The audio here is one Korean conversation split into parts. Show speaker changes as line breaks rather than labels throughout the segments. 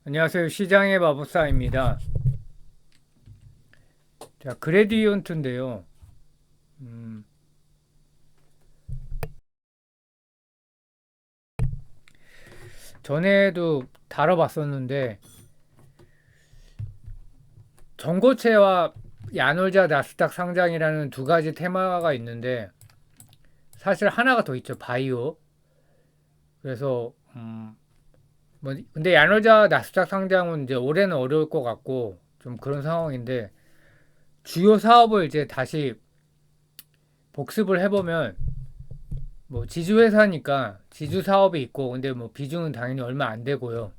안녕하세요. 시장의 마법사입니다. 자, 그레디언트인데요. 음, 전에도 다뤄봤었는데, 전고체와 야놀자 나스닥 상장이라는 두 가지 테마가 있는데, 사실 하나가 더 있죠. 바이오. 그래서, 근데 야놀자 나스닥 상장은 이제 올해는 어려울 것 같고, 좀 그런 상황인데, 주요 사업을 이제 다시 복습을 해보면, 뭐 지주회사니까 지주 사업이 있고, 근데 뭐 비중은 당연히 얼마 안 되고요.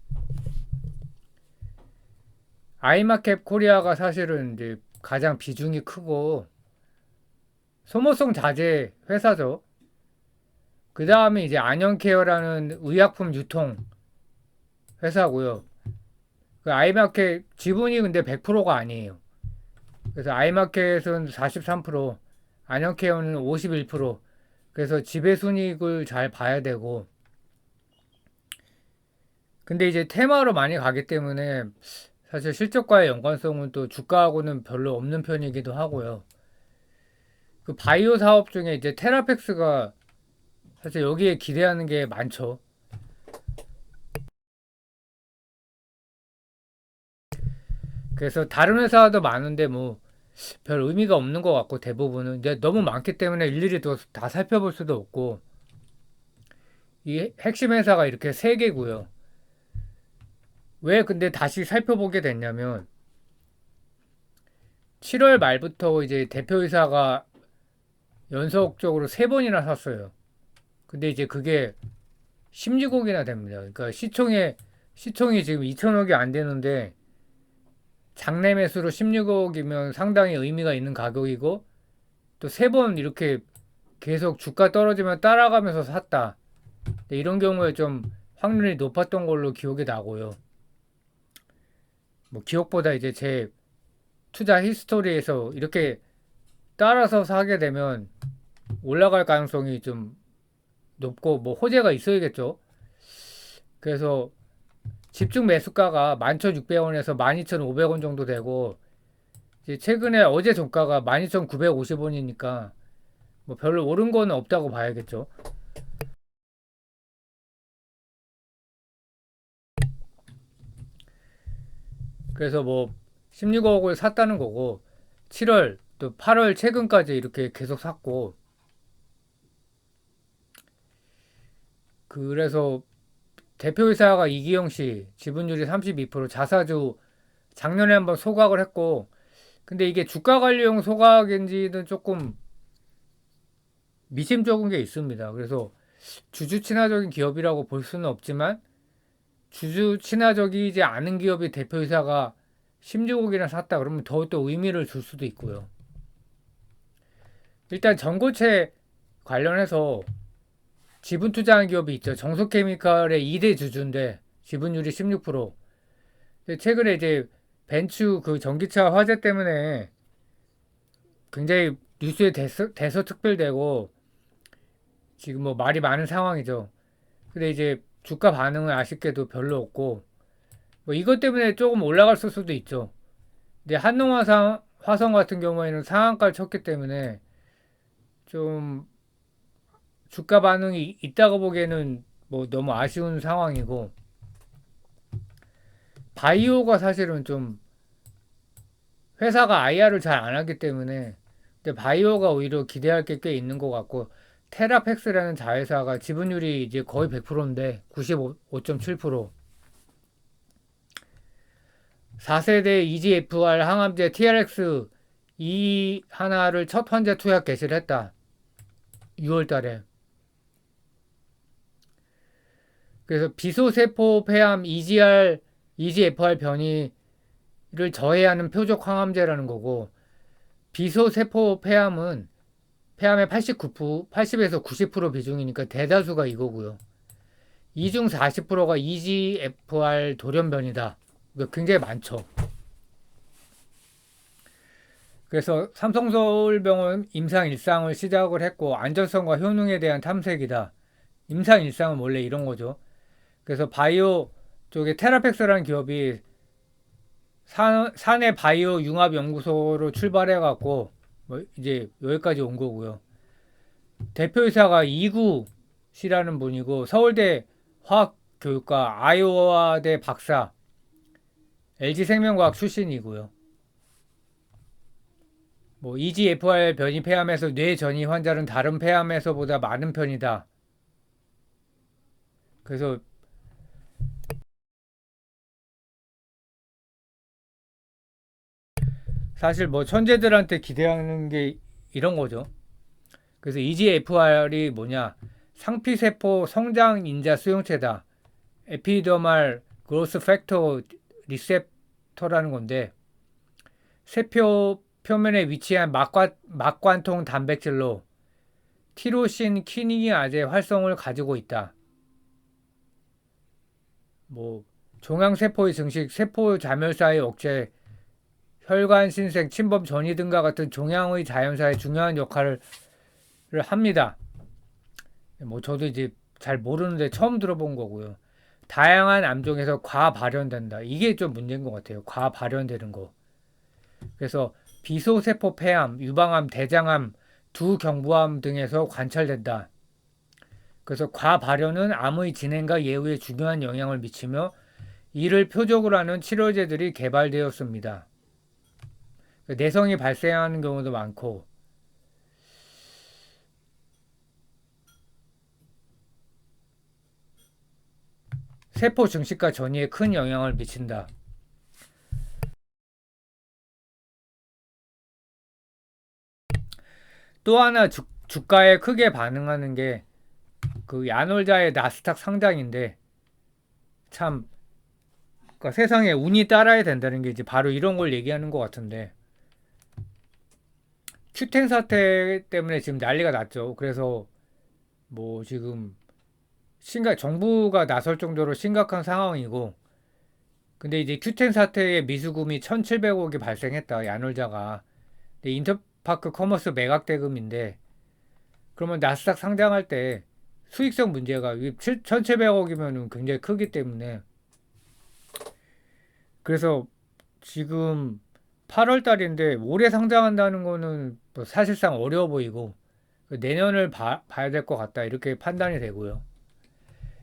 아이마켓 코리아가 사실은 이제 가장 비중이 크고 소모성 자재 회사죠. 그 다음에 이제 안영케어라는 의약품 유통 회사고요. 그 아이마켓 지분이 근데 100%가 아니에요. 그래서 아이마켓은 43%, 안영케어는 51%. 그래서 지배순이익을 잘 봐야 되고. 근데 이제 테마로 많이 가기 때문에 사실 실적과의 연관성은 또 주가하고는 별로 없는 편이기도 하고요. 그 바이오 사업 중에 이제 테라펙스가 사실 여기에 기대하는 게 많죠. 그래서 다른 회사도 많은데 뭐 별 의미가 없는 것 같고 대부분은 이제 너무 많기 때문에 일일이 다 살펴볼 수도 없고 이 핵심 회사가 이렇게 세 개고요. 왜 근데 다시 살펴보게 됐냐면 7월 말부터 이제 대표이사가 연속적으로 세 번이나 샀어요. 근데 이제 그게 16억이나 됩니다. 그러니까 시총이 지금 2천억이 안 되는데 장내 매수로 16억이면 상당히 의미가 있는 가격이고 또 세 번 이렇게 계속 주가 떨어지면 따라가면서 샀다. 이런 경우에 좀 확률이 높았던 걸로 기억이 나고요. 뭐 기억보다 이제 제 투자 히스토리에서 이렇게 따라서 사게 되면 올라갈 가능성이 좀 높고 뭐 호재가 있어야겠죠. 그래서 집중 매수가가 11,600원에서 12,500원 정도 되고 이제 최근에 어제 종가가 12,950원이니까 뭐 별로 오른 거는 없다고 봐야겠죠. 그래서 뭐 16억을 샀다는 거고 7월 또 8월 최근까지 이렇게 계속 샀고 그래서 대표이사가 이기영 씨 지분율이 32% 자사주 작년에 한번 소각을 했고 근데 이게 주가 관리용 소각인지는 조금 미심쩍은 게 있습니다. 그래서 주주 친화적인 기업이라고 볼 수는 없지만 주주 친화적이지 않은 기업이 대표이사가 16억이나 샀다 그러면 더욱더 의미를 줄 수도 있고요. 일단 전고체 관련해서 지분 투자한 기업이 있죠. 정석케미칼의 2대 주주인데 지분율이 16%. 최근에 이제 벤츠 그 전기차 화재 때문에 굉장히 뉴스에 대서특별되고 지금 뭐 말이 많은 상황이죠. 근데 이제 주가 반응은 아쉽게도 별로 없고 뭐 이것 때문에 조금 올라갔을 수도 있죠. 근데 화성 같은 경우에는 상한가를 쳤기 때문에 좀 주가 반응이 있다고 보기에는 뭐 너무 아쉬운 상황이고 바이오가 사실은 좀 회사가 IR을 잘 안 하기 때문에 근데 바이오가 오히려 기대할 게 꽤 있는 것 같고 테라팩스라는 자회사가 지분율이 이제 거의 100%인데 95.7% 4세대 EGFR 항암제 TRX 이 하나를 첫 환자 투약 개시를 했다. 6월 달에. 그래서 비소세포 폐암 EGFR 변이를 저해하는 표적 항암제라는 거고 비소세포 폐암의 80에서 90% 비중이니까 대다수가 이거고요. 이 중 40%가 EGFR 돌연변이다. 굉장히 많죠. 그래서 삼성서울병원 임상 일상을 시작을 했고 안전성과 효능에 대한 탐색이다. 임상 일상은 원래 이런 거죠. 그래서 바이오 저게 테라팩스라는 기업이 사내 바이오 융합 연구소로 출발해 갖고 뭐 이제 여기까지 온 거고요. 대표이사가 이구 씨라는 분이고 서울대 화학교육과 아이오와대 박사, LG생명과학 출신이고요. 뭐 EGFR 변이 폐암에서 뇌 전이 환자는 다른 폐암에서보다 많은 편이다. 그래서 사실 뭐 천재들한테 기대하는 게 이런 거죠. 그래서 EGFR이 뭐냐? 상피세포 성장 인자 수용체다. 에피더말 그로스 팩터 리셉터라는 건데 세포 표면에 위치한 막관통 단백질로 티로신 키니아제 활성을 가지고 있다. 뭐 종양세포의 증식, 세포 자멸사의 억제, 혈관 신생, 침범 전이 등과 같은 종양의 자연사에 중요한 역할을 합니다. 뭐 저도 이제 잘 모르는데 처음 들어본 거고요. 다양한 암종에서 과발현된다. 이게 좀 문제인 것 같아요. 과발현되는 거. 그래서 비소세포 폐암, 유방암, 대장암, 두경부암 등에서 관찰된다. 그래서 과발현은 암의 진행과 예후에 중요한 영향을 미치며 이를 표적으로 하는 치료제들이 개발되었습니다. 내성이 발생하는 경우도 많고 세포 증식과 전이에 큰 영향을 미친다. 또 하나 주가에 크게 반응하는 게 그 야놀자의 나스닥 상장인데 참 그러니까 세상에 운이 따라야 된다는 게 이제 바로 이런 걸 얘기하는 것 같은데 큐텐 사태 때문에 지금 난리가 났죠. 그래서 뭐 지금 정부가 나설 정도로 심각한 상황이고 근데 이제 큐텐 사태에 미수금이 1,700억이 발생했다. 야놀자가. 근데 인터파크 커머스 매각 대금인데 그러면 나스닥 상장할 때 수익성 문제가 1,700억이면 굉장히 크기 때문에 그래서 지금 8월 달인데 올해 상장한다는 거는 뭐 사실상 어려워 보이고 내년을 봐야 될 것 같다 이렇게 판단이 되고요.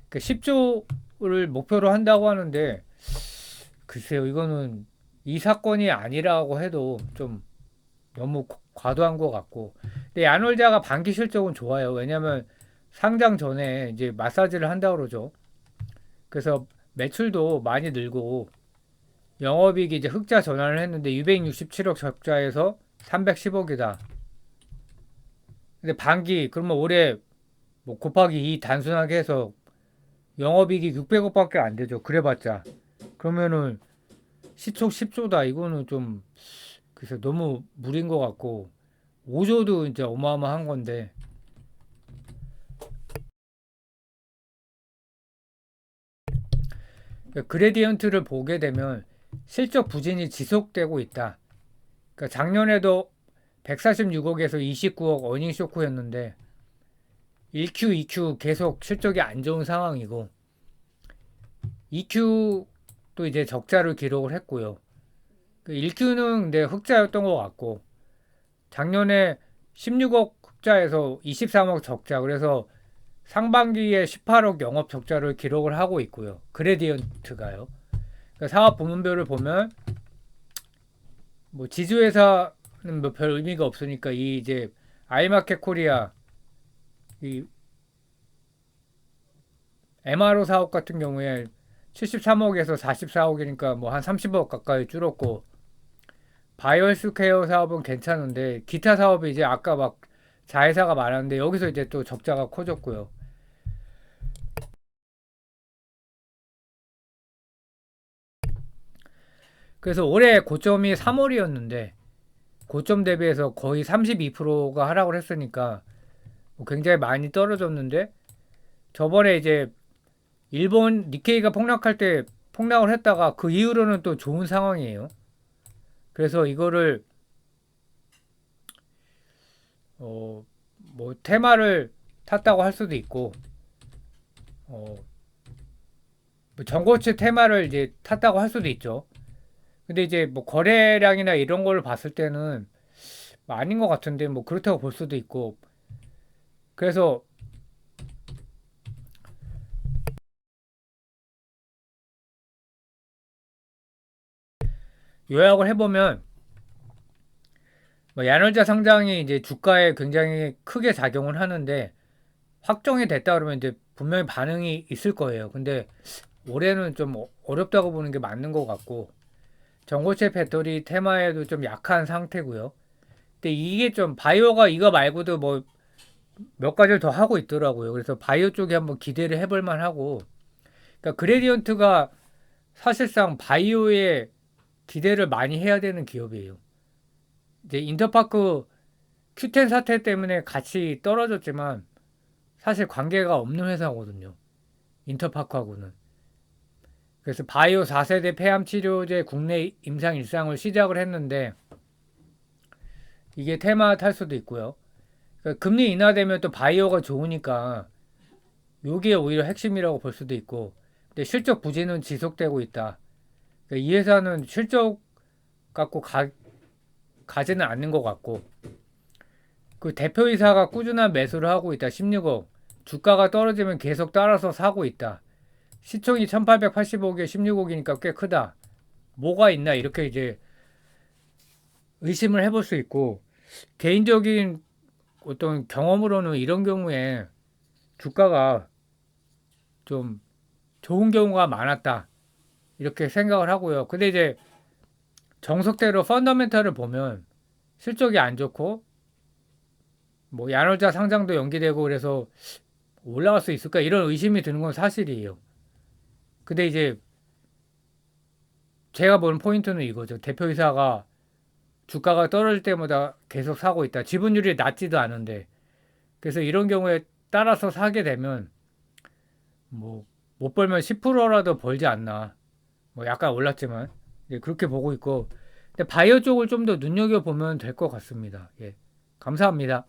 10조를 목표로 한다고 하는데 글쎄요 이거는 이 사건이 아니라고 해도 좀 너무 과도한 것 같고 근데 야놀자가 반기 실적은 좋아요. 왜냐면 상장 전에 이제 마사지를 한다고 그러죠. 그래서 매출도 많이 늘고 영업이익이 이제 흑자 전환을 했는데 267억 적자에서 310억이다. 근데 반기 그러면 올해 뭐 곱하기 2 단순하게 해서 영업이익이 600억밖에 안 되죠. 그래봤자 그러면은 시총 10조다. 이거는 좀 글쎄 너무 무리인 것 같고 5조도 이제 어마어마한 건데 그레디언트를 보게 되면 실적 부진이 지속되고 있다. 그러니까 작년에도 146억에서 29억 어닝 쇼크였는데 1Q, 2Q 계속 실적이 안 좋은 상황이고 2Q도 이제 적자를 기록을 했고요. 1Q는 근데 흑자였던 것 같고 작년에 16억 흑자에서 23억 적자 그래서 상반기에 18억 영업 적자를 기록을 하고 있고요. 그레디언트가요. 그러니까 사업 부문별을 보면 뭐 지주회사는 뭐 별 의미가 없으니까 이 이제 아이마켓 코리아 이 MRO 사업 같은 경우에 73억에서 44억이니까 뭐 한 30억 가까이 줄었고 바이오 헬스케어 사업은 괜찮은데 기타 사업이 이제 아까 막 자회사가 많았는데 여기서 이제 또 적자가 커졌고요. 그래서 올해 고점이 3월이었는데 고점 대비해서 거의 32%가 하락을 했으니까 뭐 굉장히 많이 떨어졌는데 저번에 이제 일본 니케이가 폭락할 때 폭락을 했다가 그 이후로는 또 좋은 상황이에요. 그래서 이거를 뭐 테마를 탔다고 할 수도 있고 어 뭐 전고체 테마를 이제 탔다고 할 수도 있죠. 근데 이제 뭐 거래량이나 이런 걸 봤을 때는 뭐 아닌 것 같은데 뭐 그렇다고 볼 수도 있고. 그래서 요약을 해보면 뭐 야널자 상장이 이제 주가에 굉장히 크게 작용을 하는데 확정이 됐다 그러면 이제 분명히 반응이 있을 거예요. 근데 올해는 좀 어렵다고 보는 게 맞는 것 같고 전고체 배터리 테마에도 좀 약한 상태고요. 근데 이게 좀 바이오가 이거 말고도 뭐 몇 가지를 더 하고 있더라고요. 그래서 바이오 쪽에 한번 기대를 해볼 만하고 그러니까 그레디언트가 사실상 바이오에 기대를 많이 해야 되는 기업이에요. 이제 인터파크 Q10 사태 때문에 같이 떨어졌지만 사실 관계가 없는 회사거든요. 인터파크하고는. 그래서 바이오 4세대 폐암 치료제 국내 임상 일상을 시작을 했는데 이게 테마 탈 수도 있고요. 그러니까 금리 인하되면 또 바이오가 좋으니까 여기에 오히려 핵심이라고 볼 수도 있고 근데 실적 부진은 지속되고 있다. 그러니까 이 회사는 실적 갖고 가지는 않는 것 같고 그 대표이사가 꾸준한 매수를 하고 있다. 16억. 주가가 떨어지면 계속 따라서 사고 있다. 시총이 1885개 16억이니까 꽤 크다. 뭐가 있나 이렇게 이제 의심을 해볼 수 있고 개인적인 어떤 경험으로는 이런 경우에 주가가 좀 좋은 경우가 많았다. 이렇게 생각을 하고요. 근데 이제 정석대로 펀더멘탈을 보면 실적이 안 좋고 뭐 야놀자 상장도 연기되고 그래서 올라갈 수 있을까 이런 의심이 드는 건 사실이에요. 근데 이제 제가 보는 포인트는 이거죠. 대표이사가 주가가 떨어질 때마다 계속 사고 있다. 지분율이 낮지도 않은데. 그래서 이런 경우에 따라서 사게 되면 뭐 못 벌면 10%라도 벌지 않나. 뭐 약간 올랐지만 그렇게 보고 있고. 근데 바이오 쪽을 좀 더 눈여겨 보면 될 것 같습니다. 예. 감사합니다.